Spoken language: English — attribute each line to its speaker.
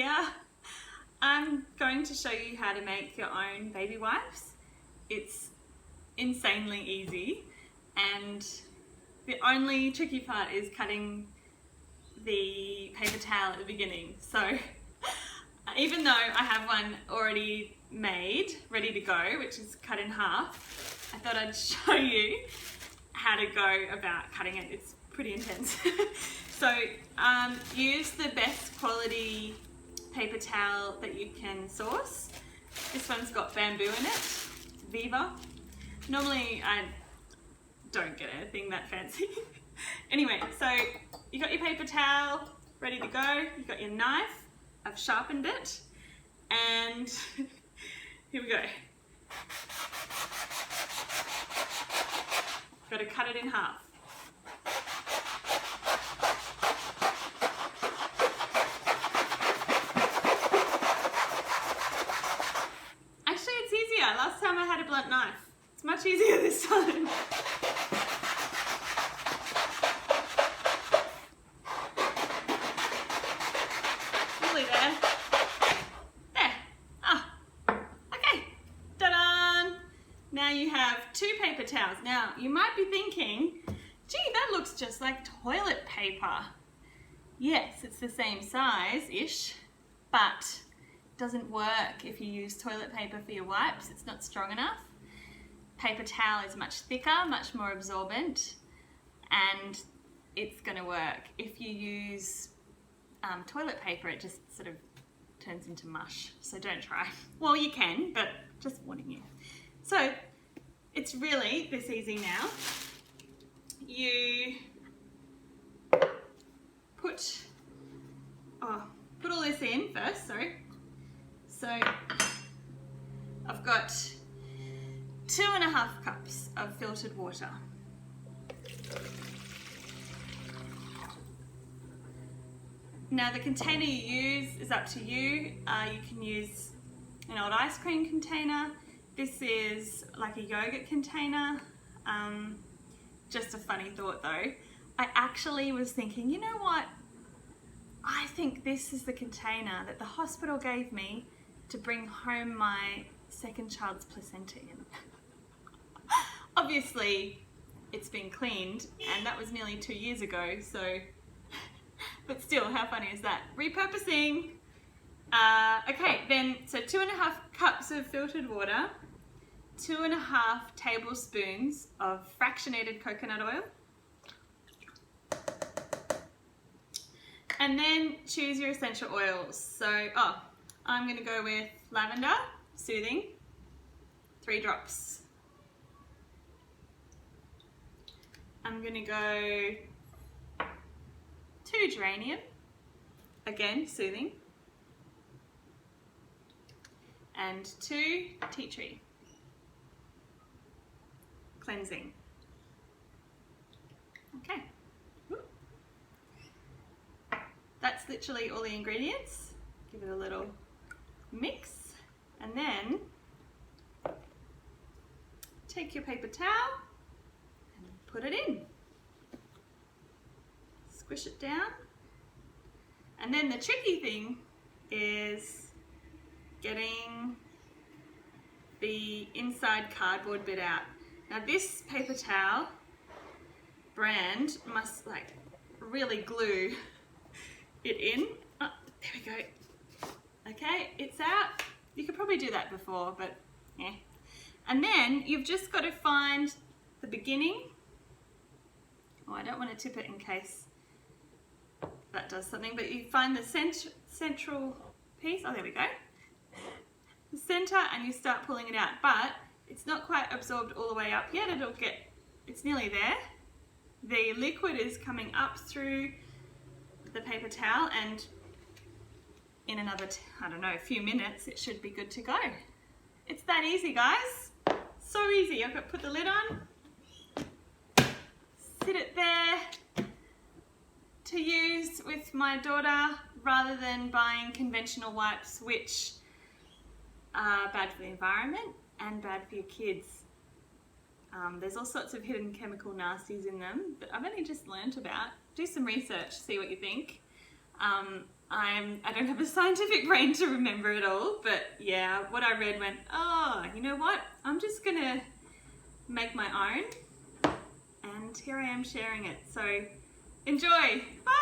Speaker 1: here. I'm going to show you how to make your own baby wipes. It's insanely easy, and the only tricky part is cutting the paper towel at the beginning. So even though I have one already made, ready to go, which is cut in half, I thought I'd show you how to go about cutting it. It's pretty intense. So use the best quality paper towel that you can source. This one's got bamboo in it, Viva. Normally I don't get anything that fancy. Anyway, so you got your paper towel ready to go, you've got your knife, I've sharpened it, and here we go. Got to cut it in half. Actually, it's easier. Last time I had a blunt knife. It's much easier this time. Nearly there. There. Ah. Okay. Ta-da! Now you have 2 paper towels. Now, you might be thinking, gee, that looks just like toilet paper. Yes, it's the same size-ish, but it doesn't work if you use toilet paper for your wipes. It's not strong enough. Paper towel is much thicker, much more absorbent, and it's going to work. If you use toilet paper, it just sort of turns into mush, so don't try. Well, you can, but just warning you. So it's really this easy now. You put all this in first, sorry. So I've got 2.5 cups of filtered water. Now the container you use is up to you. You can use an old ice cream container. This is like a yogurt container. Just a funny thought though. I actually was thinking, you know what? I think this is the container that the hospital gave me to bring home my second child's placenta in. Obviously, it's been cleaned, and that was nearly 2 years ago, so, but still, how funny is that? Repurposing. Okay, then, so 2.5 cups of filtered water, 2.5 tablespoons of fractionated coconut oil, and then choose your essential oils. So, I'm going to go with lavender, soothing, 3 drops. I'm going to go to geranium, again soothing, and 2 tea tree, cleansing. Okay. That's literally all the ingredients. Give it a little mix, and then take your paper towel and put it in. Squish it down. And then the tricky thing is getting the inside cardboard bit out. Now this paper towel brand must like really glue it in. Oh, there we go. Okay, it's out. You could probably do that before, but yeah. And then you've just got to find the beginning. Oh, I don't want to tip it in case that does something, but you find the central piece. Oh, there we go. The center, and you start pulling it out, but it's not quite absorbed all the way up yet. It's nearly there. The liquid is coming up through the paper towel, and in another, a few minutes, it should be good to go. It's that easy, guys. So easy. I've got to put the lid on, sit it there to use with my daughter rather than buying conventional wipes, which are bad for the environment and bad for your kids. There's all sorts of hidden chemical nasties in them that I've only just learnt about. Do some research, see what you think. I don't have a scientific brain to remember it all, but yeah, what I read went, oh, you know what? I'm just gonna make my own, and here I am sharing it. So enjoy. Bye.